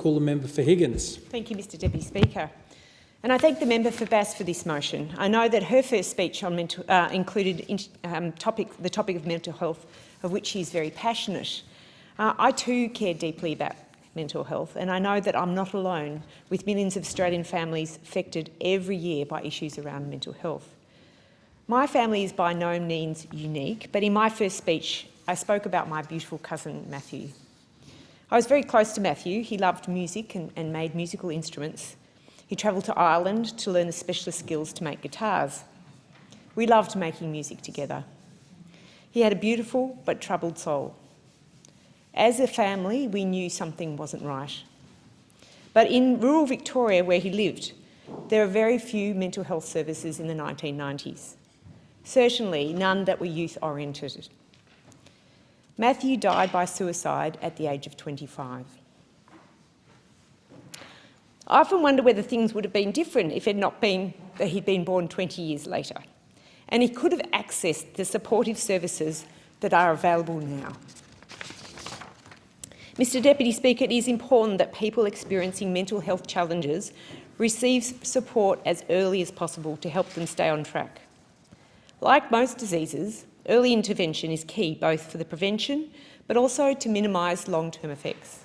Call the member for Higgins. Thank you, Mr Deputy Speaker. And I thank the member for Bass for this motion. I know that her first speech on included the topic of mental health, of which she is very passionate. I too care deeply about mental health, and I know that I'm not alone, with millions of Australian families affected every year by issues around mental health. My family is by no means unique, but in my first speech, I spoke about my beautiful cousin, Matthew. I was very close to Matthew. He loved music and made musical instruments. He travelled to Ireland to learn the specialist skills to make guitars. We loved making music together. He had a beautiful but troubled soul. As a family, we knew something wasn't right. But in rural Victoria, where he lived, there are very few mental health services in the 1990s. Certainly none that were youth-oriented. Matthew died by suicide at the age of 25. I often wonder whether things would have been different if it had not been that he'd been born 20 years later, and he could have accessed the supportive services that are available now. Mr Deputy Speaker, it is important that people experiencing mental health challenges receive support as early as possible to help them stay on track. Like most diseases, early intervention is key both for the prevention but also to minimise long-term effects.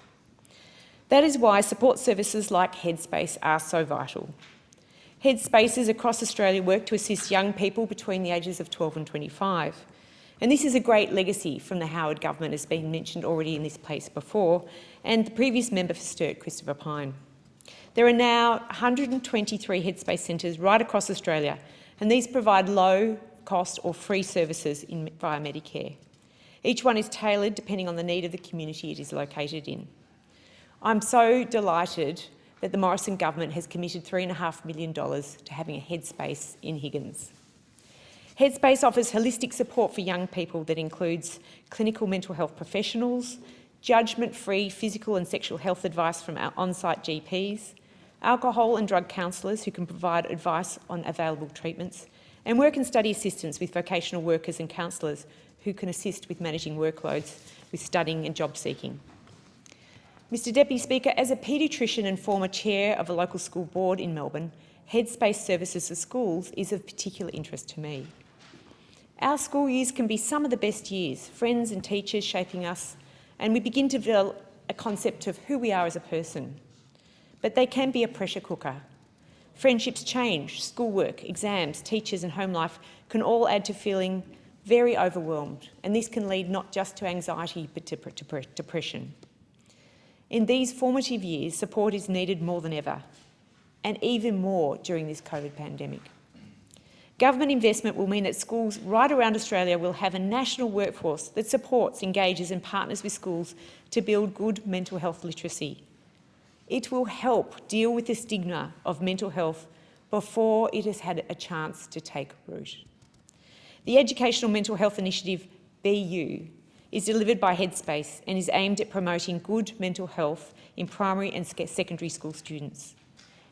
That is why support services like Headspace are so vital. Headspaces across Australia work to assist young people between the ages of 12 and 25. And this is a great legacy from the Howard government, as has been mentioned already in this place before, and the previous member for Sturt, Christopher Pyne. There are now 123 Headspace centres right across Australia, and these provide low cost or free services via Medicare. Each one is tailored depending on the need of the community it is located in. I'm so delighted that the Morrison government has committed $3.5 million to having a Headspace in Higgins. Headspace offers holistic support for young people that includes clinical mental health professionals, judgment-free physical and sexual health advice from our on-site GPs, alcohol and drug counsellors who can provide advice on available treatments, and work and study assistance with vocational workers and counsellors who can assist with managing workloads with studying and job seeking. Mr Deputy Speaker, as a paediatrician and former chair of a local school board in Melbourne, Headspace services for schools is of particular interest to me. Our school years can be some of the best years, friends and teachers shaping us, and we begin to develop a concept of who we are as a person. But they can be a pressure cooker. Friendships change, schoolwork, exams, teachers and home life can all add to feeling very overwhelmed, and this can lead not just to anxiety but to depression. In these formative years, support is needed more than ever, and even more during this COVID pandemic. Government investment will mean that schools right around Australia will have a national workforce that supports, engages and partners with schools to build good mental health literacy. It will help deal with the stigma of mental health before it has had a chance to take root. The Educational Mental Health Initiative, BU, is delivered by Headspace and is aimed at promoting good mental health in primary and secondary school students.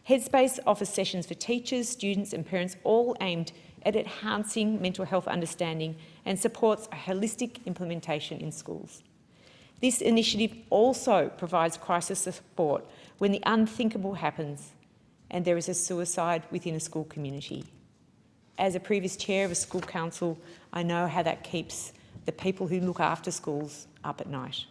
Headspace offers sessions for teachers, students and parents, all aimed at enhancing mental health understanding and supports a holistic implementation in schools. This initiative also provides crisis support when the unthinkable happens and there is a suicide within a school community. As a previous chair of a school council, I know how that keeps the people who look after schools up at night.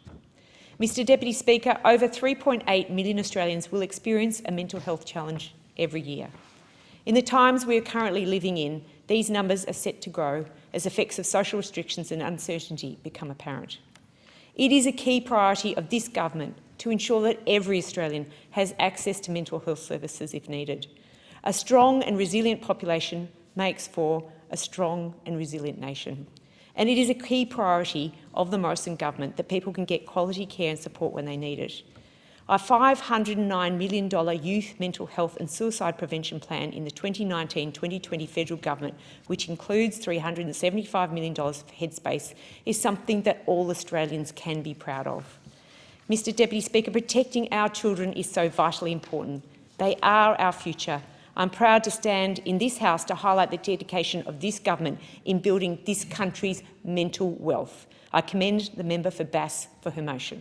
Mr Deputy Speaker, over 3.8 million Australians will experience a mental health challenge every year. In the times we are currently living in, these numbers are set to grow as effects of social restrictions and uncertainty become apparent. It is a key priority of this government to ensure that every Australian has access to mental health services if needed. A strong and resilient population makes for a strong and resilient nation. And it is a key priority of the Morrison government that people can get quality care and support when they need it. Our $509 million youth mental health and suicide prevention plan in the 2019-2020 federal government, which includes $375 million for Headspace, is something that all Australians can be proud of. Mr Deputy Speaker, protecting our children is so vitally important. They are our future. I'm proud to stand in this House to highlight the dedication of this government in building this country's mental wealth. I commend the member for Bass for her motion.